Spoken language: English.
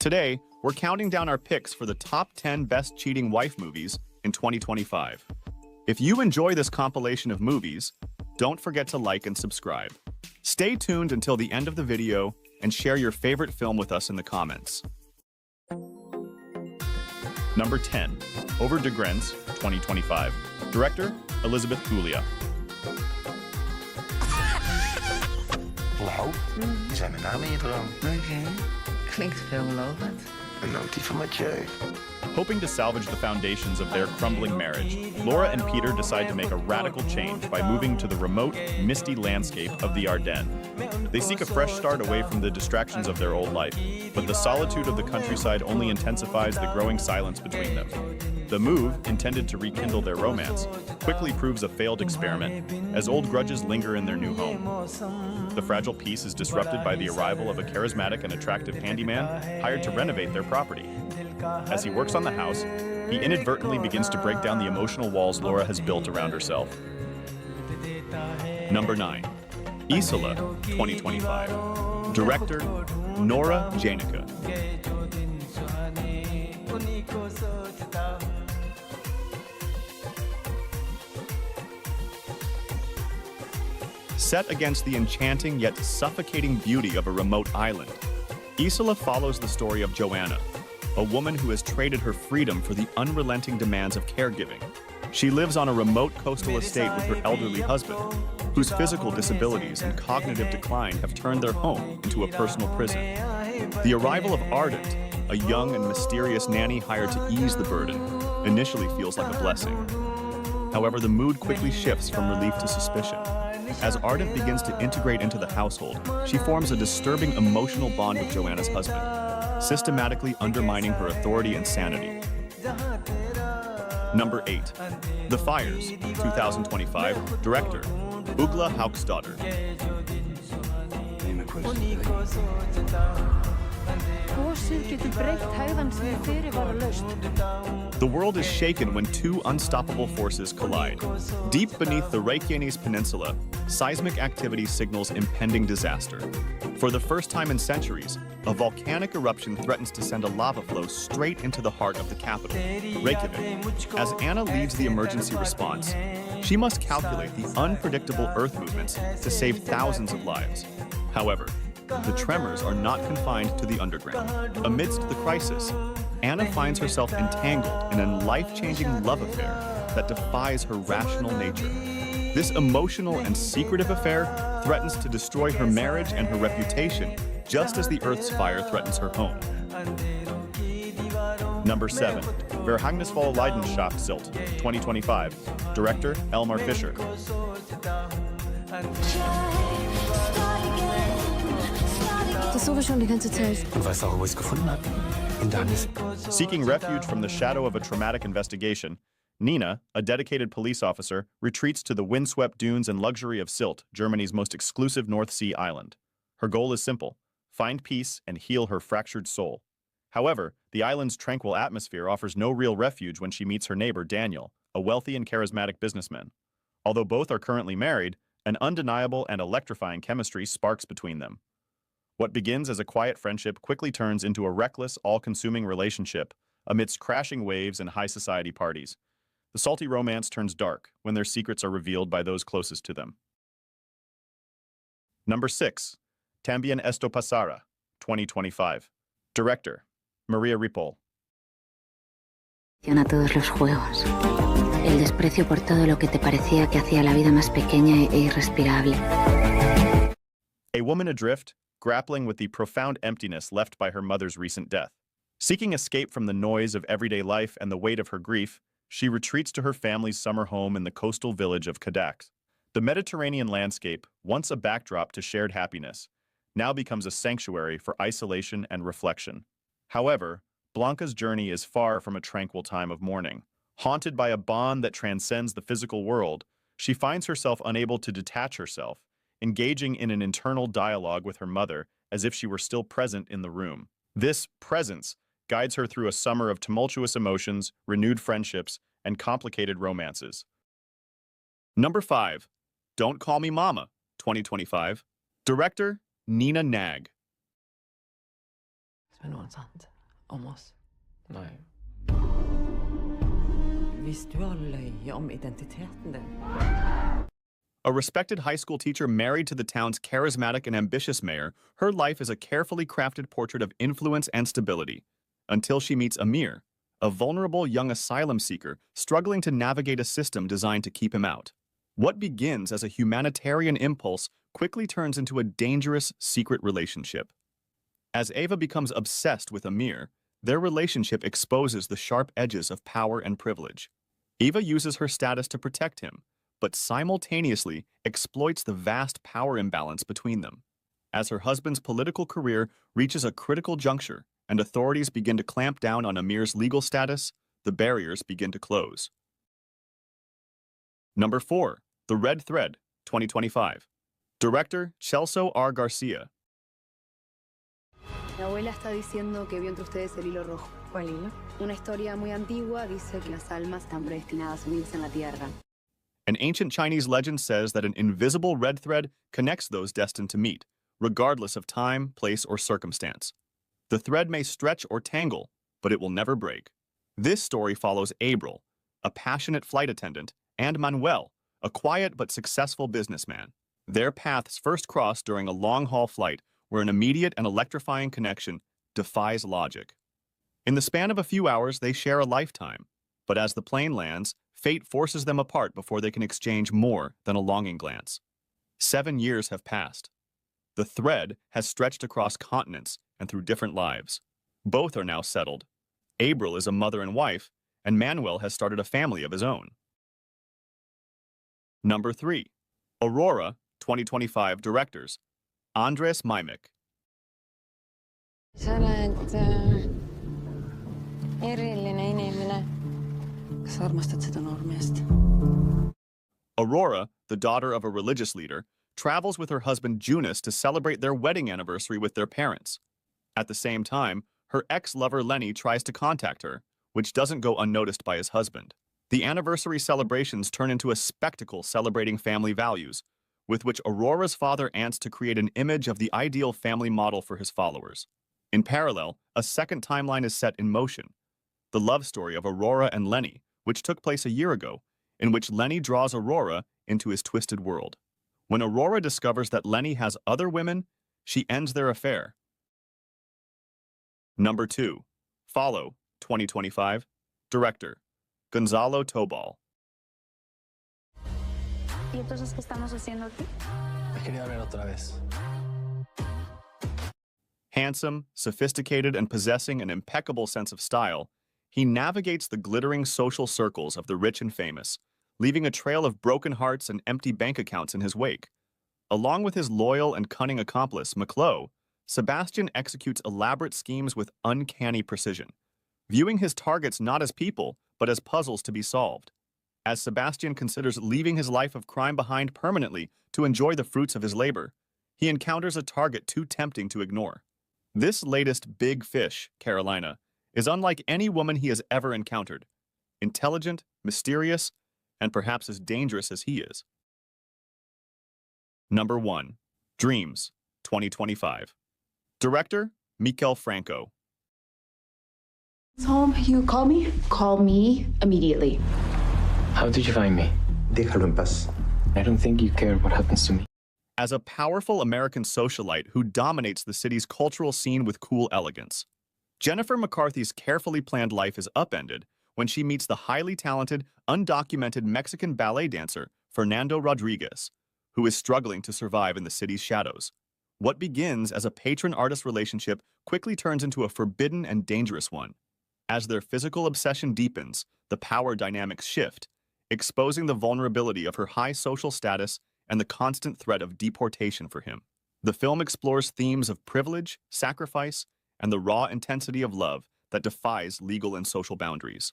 Today, we're counting down our picks for the top 10 best cheating wife movies in 2025. If you enjoy this compilation of movies, don't forget to like and subscribe. Stay tuned until the end of the video and share your favorite film with us in the comments. Number 10, Over de Grens, 2025. Director, Elizabeth Julia. Blauw? Zijn mijn naam in je droom? Oké, klinkt veelbelovend. Een notie van mijn jeugd. Hoping to salvage the foundations of their crumbling marriage, Laura and Peter decide to make a radical change by moving to the remote, misty landscape of the Ardennes. They seek a fresh start away from the distractions of their old life, but the solitude of the countryside only intensifies the growing silence between them. The move, intended to rekindle their romance, quickly proves a failed experiment, as old grudges linger in their new home. The fragile peace is disrupted by the arrival of a charismatic and attractive handyman hired to renovate their property. As he works on the house, he inadvertently begins to break down the emotional walls Laura has built around herself. Number 9, Isla, 2025. Director, Nora Janica. Set against the enchanting yet suffocating beauty of a remote island, Isla follows the story of Joanna, a woman who has traded her freedom for the unrelenting demands of caregiving. She lives on a remote coastal estate with her elderly husband, whose physical disabilities and cognitive decline have turned their home into a personal prison. The arrival of Ardent, a young and mysterious nanny hired to ease the burden, initially feels like a blessing. However, the mood quickly shifts from relief to suspicion. As Ardent begins to integrate into the household, she forms a disturbing emotional bond with Joanna's husband, systematically undermining her authority and sanity. Number 8, The Fires, 2025. Director, Ugla Hauksdotter. The world is shaken when two unstoppable forces collide. Deep beneath the Reykjanes Peninsula, seismic activity signals impending disaster. For the first time in centuries, a volcanic eruption threatens to send a lava flow straight into the heart of the capital, Reykjavik. As Anna leads the emergency response, she must calculate the unpredictable earth movements to save thousands of lives. However, the tremors are not confined to the underground. Amidst the crisis, Anna finds herself entangled in a life-changing love affair that defies her rational nature. This emotional and secretive affair threatens to destroy her marriage and her reputation, just as the Earth's fire threatens her home. Number 7, Verhanges vol Leidenschaft 2025. Director, Elmar Fischer. Das suche schon die ganze Zeit. Und weißt du auch, wo ich es gefunden habe? In Danis. Seeking refuge from the shadow of a traumatic investigation, Nina, a dedicated police officer, retreats to the windswept dunes and luxury of Sylt, Germany's most exclusive North Sea island. Her goal is simple: find peace and heal her fractured soul. However, the island's tranquil atmosphere offers no real refuge when she meets her neighbor Daniel, a wealthy and charismatic businessman. Although both are currently married, an undeniable and electrifying chemistry sparks between them. What begins as a quiet friendship quickly turns into a reckless, all-consuming relationship amidst crashing waves and high society parties. The salty romance turns dark when their secrets are revealed by those closest to them. Number 6, Tamian Esto Pasara, 2025. Director, Maria Ripoll. A todos los juegos. El desprecio por todo lo que te parecía que hacía la vida más pequeña e irrespirable. A woman adrift, grappling with the profound emptiness left by her mother's recent death. Seeking escape from the noise of everyday life and the weight of her grief, she retreats to her family's summer home in the coastal village of Cadax. The Mediterranean landscape, once a backdrop to shared happiness, now becomes a sanctuary for isolation and reflection. However, Blanca's journey is far from a tranquil time of mourning. Haunted by a bond that transcends the physical world, she finds herself unable to detach herself, engaging in an internal dialogue with her mother as if she were still present in the room. This presence guides her through a summer of tumultuous emotions, renewed friendships, and complicated romances. Number 5, Don't Call Me Mama, 2025. Director, Nina Nag. med noen, sant? Om oss. Nei. Hvis du har løyet om identiteten din. A respected high school teacher married to the town's charismatic and ambitious mayor, her life is a carefully crafted portrait of influence and stability. Until she meets Amir, a vulnerable young asylum seeker struggling to navigate a system designed to keep him out. What begins as a humanitarian impulse quickly turns into a dangerous secret relationship. As Ava becomes obsessed with Amir, their relationship exposes the sharp edges of power and privilege. Ava uses her status to protect him, but simultaneously exploits the vast power imbalance between them. As her husband's political career reaches a critical juncture and authorities begin to clamp down on Amir's legal status, the barriers begin to close. Number 4. The Red Thread, 2025. Director Celso R. Garcia. Mi abuela está diciendo que vio entre ustedes el hilo rojo. ¿Cuál hilo? Una historia muy antigua dice que las almas están predestinadas a unirse en la tierra. An ancient Chinese legend says that an invisible red thread connects those destined to meet, regardless of time, place, or circumstance. The thread may stretch or tangle, but it will never break. This story follows April, a passionate flight attendant, and Manuel, a quiet but successful businessman. Their paths first cross during a long-haul flight where an immediate and electrifying connection defies logic. In the span of a few hours, they share a lifetime, but as the plane lands, fate forces them apart before they can exchange more than a longing glance. 7 years have passed. The thread has stretched across continents and through different lives. Both are now settled. April is a mother and wife, and Manuel has started a family of his own. Number 3. Aurora, 2025 directors. Andres Mimek. Sa oled eriline inimene. Kas sa armastad seda noormeest? Aurora, the daughter of a religious leader, travels with her husband Junis to celebrate their wedding anniversary with their parents. At the same time, her ex-lover Lenny tries to contact her, which doesn't go unnoticed by his husband. The anniversary celebrations turn into a spectacle celebrating family values, with which Aurora's father ants to create an image of the ideal family model for his followers. In parallel, a second timeline is set in motion, the love story of Aurora and Lenny, which took place a year ago, in which Lenny draws Aurora into his twisted world. When Aurora discovers that Lenny has other women, she ends their affair. Number 2. Follow, 2025. Director, Gonzalo Tobal. ¿Y entonces qué estamos haciendo aquí? He querido ver otra vez. Handsome, sophisticated, and possessing an impeccable sense of style, he navigates the glittering social circles of the rich and famous, leaving a trail of broken hearts and empty bank accounts in his wake. Along with his loyal and cunning accomplice, McClo, Sebastian executes elaborate schemes with uncanny precision, viewing his targets not as people, but as puzzles to be solved. As Sebastian considers leaving his life of crime behind permanently to enjoy the fruits of his labor, he encounters a target too tempting to ignore. This latest big fish, Carolina, is unlike any woman he has ever encountered. Intelligent, mysterious, and perhaps as dangerous as he is. Number 1. Dreams, 2025. Director, Mikel Franco. Home, you call me? Call me immediately. How did you find me? Déjalo en paz. I don't think you care what happens to me. As a powerful American socialite who dominates the city's cultural scene with cool elegance, Jennifer McCarthy's carefully planned life is upended when she meets the highly talented, undocumented Mexican ballet dancer Fernando Rodriguez, who is struggling to survive in the city's shadows. What begins as a patron-artist relationship quickly turns into a forbidden and dangerous one. As their physical obsession deepens, the power dynamics shift, exposing the vulnerability of her high social status and the constant threat of deportation for him. The film explores themes of privilege, sacrifice, and the raw intensity of love that defies legal and social boundaries.